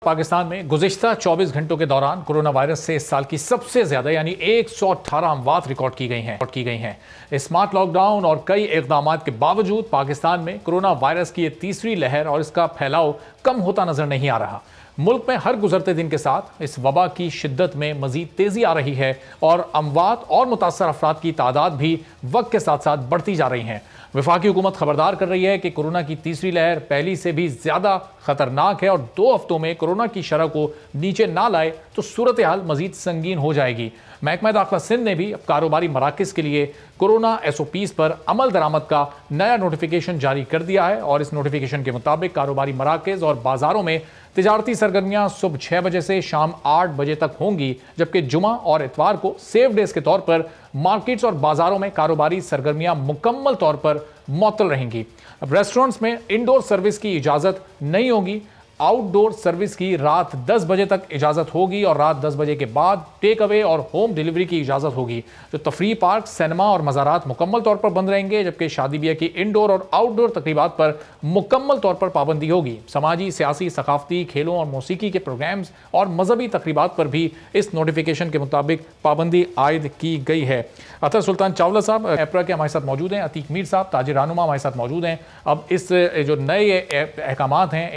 पाकिस्तान में गुज़िश्ता 24 घंटों के दौरान कोरोना वायरस से इस साल की सबसे ज्यादा यानी 118 अमवात रिकॉर्ड की गई हैं। स्मार्ट लॉकडाउन और कई इक़दामात के बावजूद पाकिस्तान में कोरोना वायरस की ये तीसरी लहर और इसका फैलाव कम होता नजर नहीं आ रहा। मुल्क में हर गुजरते दिन के साथ इस वबा की शिद्दत में मजीद तेजी आ रही है और अमवात और मुतासर अफराद की तादाद भी वक्त के साथ साथ बढ़ती जा रही हैं। वफाकी हुकूमत खबरदार कर रही है कि कोरोना की तीसरी लहर पहली से भी ज्यादा खतरनाक है और 2 हफ्तों में कोरोना की शरह को नीचे ना लाए तो सूरत हाल मजीद संगीन हो जाएगी। महकमा दाखिला सिंध ने भी अब कारोबारी मराकज़ के लिए कोरोना SOPs पर अमल दरामद का नया नोटिफिकेशन जारी कर दिया है और इस नोटिफिकेशन के मुताबिक कारोबारी मराकज़ और बाजारों में तिजारती सरगर्मियां सुबह 6 बजे से शाम 8 बजे तक होंगी, जबकि जुमा और इतवार को सेफ डेज के तौर पर मार्केट्स और बाजारों में कारोबारी सरगर्मियां मुकम्मल तौर पर मुअत्तल रहेंगी। अब रेस्टोरेंट्स में इंडोर सर्विस की इजाज़त नहीं होगी। आउटडोर सर्विस की रात 10 बजे तक इजाज़त होगी और रात 10 बजे के बाद टेक अवे और होम डिलीवरी की इजाज़त होगी। जो तफरीह पार्क, सिनेमा और मज़ारात मुकम्मल तौर पर बंद रहेंगे, जबकि शादी ब्याह की इंडोर और आउटडोर तकरीबात पर मुकम्मल तौर पर पाबंदी होगी। समाजी, सियासी, सकाफती, खेलों और मौसीकी के प्रोग्राम्स और मजहबी तकरीबात पर भी इस नोटिफिकेशन के मुताबिक पाबंदी आयद की गई है। अतर सुल्तान चावला साहब एपरा के हमारे साथ मौजूद हैं, अतीक मीर साहब ताजिर रहनुमा हमारे साथ मौजूद हैं। अब इस जो नए अहकामात हैं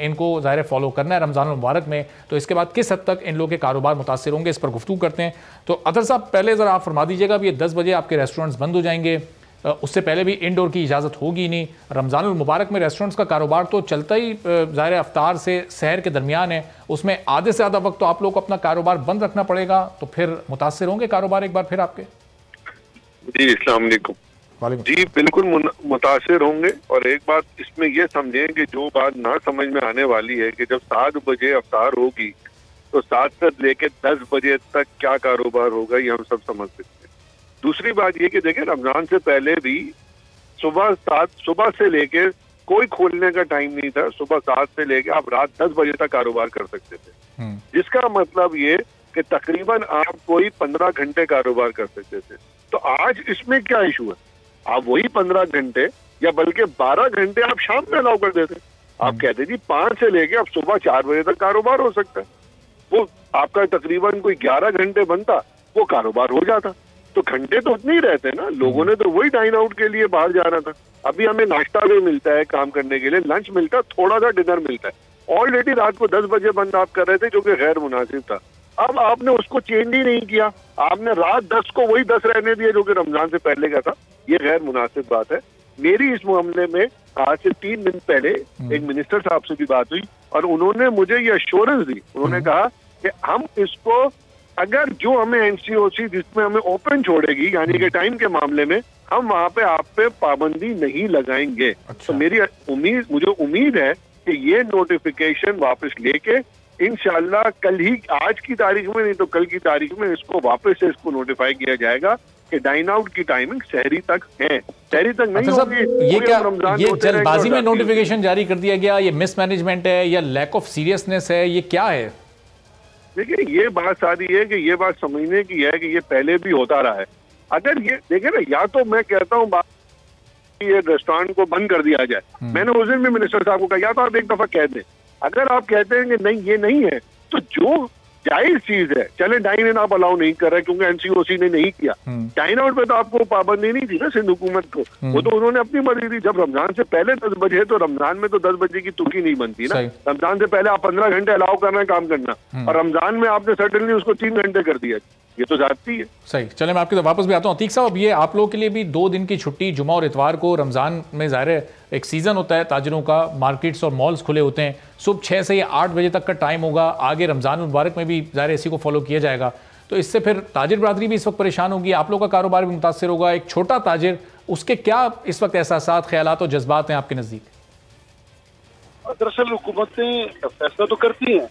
इनको ज़ाहिर फॉलो करना है रमज़ान मुबारक में, तो इसके बाद किस हद तक इन लोगों के कारोबार मुतासर होंगे, इस पर गुफ्तगू करते हैं। तो अतर साहब पहले ज़रा आप फरमा दीजिएगा, अब ये 10 बजे आपके रेस्टोरेंट्स बंद हो जाएंगे, उससे पहले भी इंडोर की इजाज़त होगी नहीं। रमज़ान मुबारक में रेस्टोरेंट्स का कारोबार तो चलता ही ज़ाहिर अफ्तार से सहर के दरमियान है, उसमें आधे से ज़्यादा वक्त तो आप लोग को अपना कारोबार बंद रखना पड़ेगा, तो फिर मुतासर होंगे कारोबार एक बार फिर आपके? जी अस्सलाम वालेकुम। जी बिल्कुल मुतासिर होंगे। और एक बात इसमें यह समझें कि जो बात ना समझ में आने वाली है कि जब 7 बजे अफ्तार होगी तो 7 से लेके 10 बजे तक क्या कारोबार होगा, ये हम सब समझ सकते हैं। दूसरी बात ये कि देखिए रमजान से पहले भी सुबह से लेके कोई खोलने का टाइम नहीं था। सुबह 7 से लेके आप रात 10 बजे तक कारोबार कर सकते थे, जिसका मतलब ये कि तकरीबन आप कोई 15 घंटे कारोबार कर सकते थे। तो आज इसमें क्या इशू है? आप वही 15 घंटे या बल्कि 12 घंटे आप शाम में अलाउ कर देते। आप कहते जी 5 से लेके अब सुबह 4 बजे तक कारोबार हो सकता है। वो आपका तकरीबन कोई 11 घंटे बनता, वो कारोबार हो जाता। तो घंटे तो उतने ही रहते ना, लोगों ने तो वही डाइन आउट के लिए बाहर जाना था। अभी हमें नाश्ता भी मिलता है काम करने के लिए, लंच मिलता है, थोड़ा सा डिनर मिलता है। ऑलरेडी रात को 10 बजे बंद आप कर रहे थे, जो कि गैर मुनासिब था। अब आपने उसको चेंज ही नहीं किया, आपने रात 10 को वही 10 रहने दिया जो कि रमजान से पहले का था। ये गैर मुनासिब बात है। मेरी इस मामले में आज से 3 दिन पहले एक मिनिस्टर साहब से भी बात हुई और उन्होंने मुझे ये एश्योरेंस दी। उन्होंने कहा कि हम इसको अगर जो हमें NCOC जिसमें हमें ओपन छोड़ेगी यानी कि टाइम के मामले में, हम वहाँ पे आप पे पाबंदी नहीं लगाएंगे। तो मुझे उम्मीद है कि ये नोटिफिकेशन वापस लेके इंशाल्लाह कल ही, आज की तारीख में नहीं तो कल की तारीख में इसको वापस से इसको नोटिफाई किया जाएगा कि डाइन आउट की टाइमिंग सहरी तक है। सहरी तक नहीं होगी। ये क्या ये जल्दबाजी में नोटिफिकेशन जारी कर दिया गया, ये मिसमैनेजमेंट है या लैक ऑफ सीरियसनेस है, ये क्या है? देखिए ये बात सारी है कि ये बात समझने की है कि ये पहले भी होता रहा है। अगर ये देखे ना, या तो मैं कहता हूँ ये रेस्टोरेंट को बंद कर दिया जाए। मैंने उस दिन भी मिनिस्टर साहब को कहा, या तो आप एक दफा कह दें। अगर आप कहते हैं कि नहीं ये नहीं है, तो जो जायज चीज है, चले डाइन इन आप अलाउ नहीं कर रहे क्योंकि NCOC ने नहीं किया। डाइन आउट पे तो आपको पाबंदी नहीं थी ना सिंध हुकूमत को, वो तो उन्होंने अपनी मर्जी थी। जब रमजान से पहले 10 बजे, तो रमजान में तो 10 बजे की तुर्की नहीं बनती ना। रमजान से पहले आप 15 घंटे अलाउ करना है काम करना, और रमजान में आपने सडनली उसको 3 घंटे कर दिया। ये तो ज्यादती है। सही, चले मैं आपकी तो वापस भी आता हूँ। अतीक साहब, ये आप लोगों के लिए भी 2 दिन की छुट्टी, जुमा और इतवार को रमजान में ज़ाहिर है एक सीज़न होता है ताजिरों का, मार्केट्स और मॉल्स खुले होते हैं, सुबह 6 से 8 बजे तक का टाइम होगा। आगे रमजान मुबारक में भी ज़ाहिर इसी को फॉलो किया जाएगा, तो इससे फिर ताजिर बरादरी भी इस वक्त परेशान होगी, आप लोग का कारोबार भी मुतासर होगा। एक छोटा ताजिर, उसके क्या इस वक्त एहसासात, ख्यालात और जज्बात हैं आपके नज़दीक? दरअसल हुकूमतें फैसला तो करती हैं,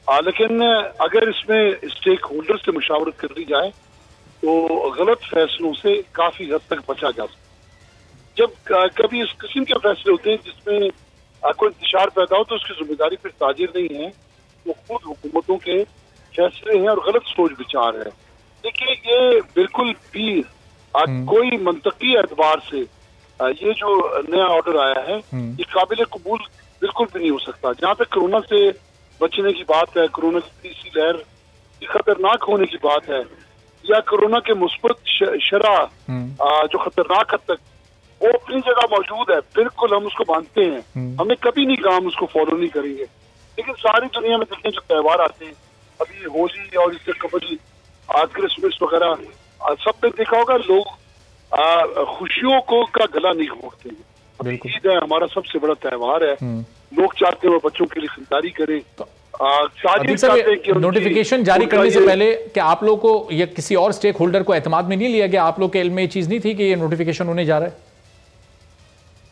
लेकिन अगर इसमें स्टेक होल्डर से मुशावरत कर ली जाए तो गलत फैसलों से काफी हद तक बचा जा सकता। जब कभी इस किस्म के फैसले होते हैं जिसमें कोई इंतशार पैदा हो, तो उसकी जिम्मेदारी फिर ताजिर नहीं है, वो खुद हुकूमतों के फैसले हैं और गलत सोच विचार है। देखिए ये बिल्कुल भी कोई मंतकी एतबार से ये जो नया ऑर्डर आया है ये काबिल कबूल बिल्कुल भी नहीं हो सकता। जहाँ तक कोरोना से बचने की बात है, कोरोना की तीसरी लहर की खतरनाक होने की बात है, या कोरोना के मुस्बत शरह जो खतरनाक हद तक वो अपनी जगह मौजूद है, बिल्कुल हम उसको मानते हैं, हमने कभी नहीं कहा हम उसको फॉलो नहीं करेंगे। लेकिन सारी दुनिया में देखें जो त्योहार आते हैं, अभी होली और इससे कबल आज क्रिसमस वगैरह, सबने देखा होगा लोग खुशियों को का गला नहीं घोटते हैं। अभी ईद है, हमारा सबसे बड़ा त्योहार है, लोग चाहते हैं वो बच्चों के लिए खरीदारी करें। नोटिफिकेशन जारी करने से पहले क्या आप लोग को या किसी और स्टेक होल्डर को एतमाद में नहीं लिया गया? आप लोग के इल्म में ये चीज नहीं थी कि ये नोटिफिकेशन होने जा रहा है?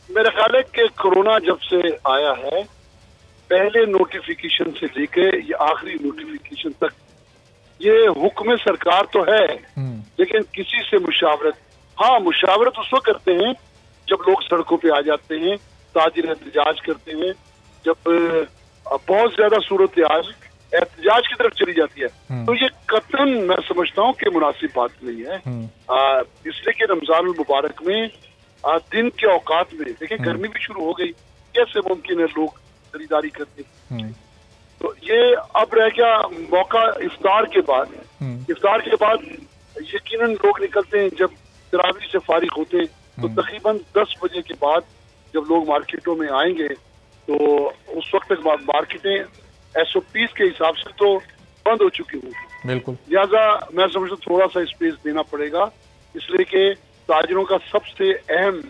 मेरा ख्याल है कि कोरोना जब से आया है, पहले नोटिफिकेशन से लेके ये आखिरी नोटिफिकेशन तक ये हुक्म सरकार तो है, लेकिन किसी से मुशावरत, हाँ मुशावरत उस वक्त करते हैं जब लोग सड़कों पे आ जाते हैं, ताजिर एहतजाज करते हैं, जब बहुत ज्यादा सूरत एहतजाज की तरफ चली जाती है, तो ये कतन मैं समझता हूँ कि मुनासिब बात नहीं है। इसलिए कि रमजान मुबारक में दिन के औकात में देखिए गर्मी भी शुरू हो गई, कैसे मुमकिन है लोग खरीदारी करते? तो ये अब रह गया मौका इफ्तार के बाद। इफ्तार के बाद यकीनन लोग निकलते हैं, जब तरावी से फारिग होते हैं तो तकरीबन 10 बजे के बाद जब लोग मार्केटों में आएंगे तो उस वक्त तक मार्केटें SOPs के हिसाब से तो बंद हो चुकी होंगी। बिल्कुल, लिहाजा मैं समझता हूँ थोड़ा सा स्पेस देना पड़ेगा, इसलिए कि ताजिरों का सबसे अहम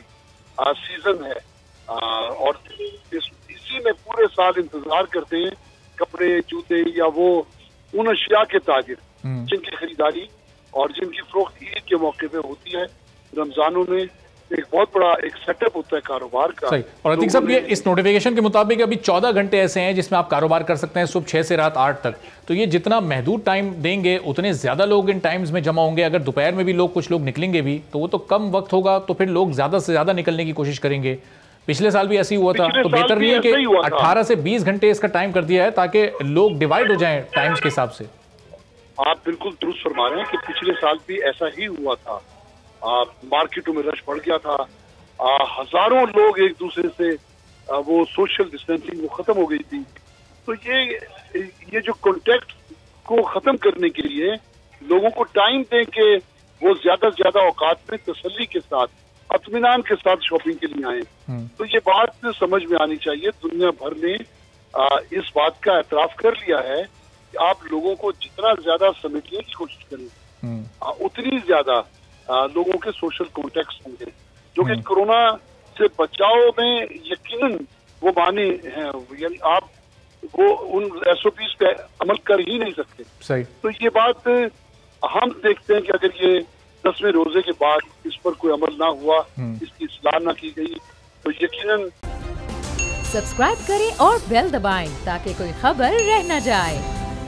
सीजन है और इसी में पूरे साल इंतजार करते हैं कपड़े, जूते या वो उन अशिया के ताजिर जिनकी खरीदारी और जिनकी फरोख्त ईद के मौके पे होती है। रमजानों में एक बहुत बड़ा एक सेटअप होता है कारोबार का। सही। और अतीक साहब, ये इस नोटिफिकेशन के मुताबिक अभी 14 घंटे ऐसे हैं जिसमें आप कारोबार कर सकते हैं, सुबह 6 से रात 8 तक। तो ये जितना महदूद टाइम देंगे उतने ज्यादा लोग इन टाइम्स में जमा होंगे। अगर दोपहर में भी लोग कुछ लोग निकलेंगे भी तो वो तो कम वक्त होगा, तो फिर लोग ज्यादा से ज्यादा निकलने की कोशिश करेंगे। पिछले साल भी ऐसे ही हुआ था, तो बेहतर नहीं है कि 18 से 20 घंटे इसका टाइम कर दिया है ताकि लोग डिवाइड हो जाएं टाइम्स के हिसाब से? आप बिल्कुल दुरुस्त फरमा रहे हैं कि पिछले साल भी ऐसा ही हुआ था। मार्केटों में रश बढ़ गया था, हजारों लोग एक दूसरे से वो सोशल डिस्टेंसिंग वो खत्म हो गई थी। तो ये जो कॉन्टेक्ट को खत्म करने के लिए लोगों को टाइम दें कि वो ज्यादा से ज्यादा औकात में तसल्ली के साथ, इत्मीनान के साथ शॉपिंग के लिए आए, तो ये बात समझ में आनी चाहिए। दुनिया भर ने इस बात का एतराफ कर लिया है कि आप लोगों को जितना ज्यादा समेटने की कोशिश करें उतनी ज्यादा लोगों के सोशल कॉन्टेक्ट होंगे, जो कि कोरोना से बचाव में यकीनन वो माने हैं। यानी आप वो उन SOPs पे अमल कर ही नहीं सकते। सही। तो ये बात हम देखते हैं कि अगर ये 10वें रोजे के बाद इस पर कोई अमल ना हुआ, इसकी इस्लाह ना की गई, तो यकीनन। सब्सक्राइब करें और बेल दबाएं ताकि कोई खबर रह न जाए।